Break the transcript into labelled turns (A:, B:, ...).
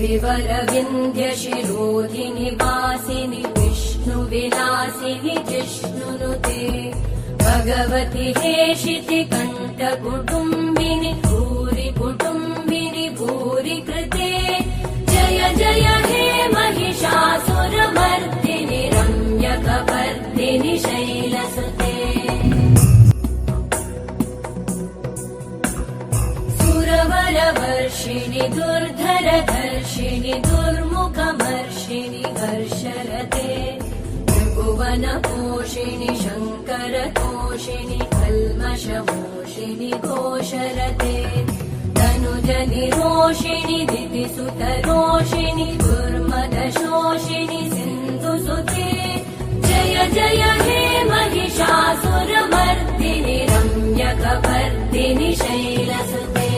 A: गिरिवरविन्ध्यशिरोधिनि वासिनि विष्णुविलासिनि जिष्णुनुते भगवति हेशिति कण्ठकुटुम्बिनि भूरि कुटुम्बिनि भूरि कृते जय जय हे महिषासुरमर्दिनि रम्यकपर्दिनि शैलसुते सुरवरवर्षिणि दुर्धरधर्षिणि दुर्मुखमर्षिणि हर्षरते त्रिभुवनपोषिणि शङ्करतोषिणि कल्मषमोषिणि घोषरते तनुजनिरोषिणि दितिसुतरोषिणि दुर्मदशोषिणि सिन्धुसुते जय जय हे महिषासुरमर्दिनि रम्यकपर्दिनि शैलसुते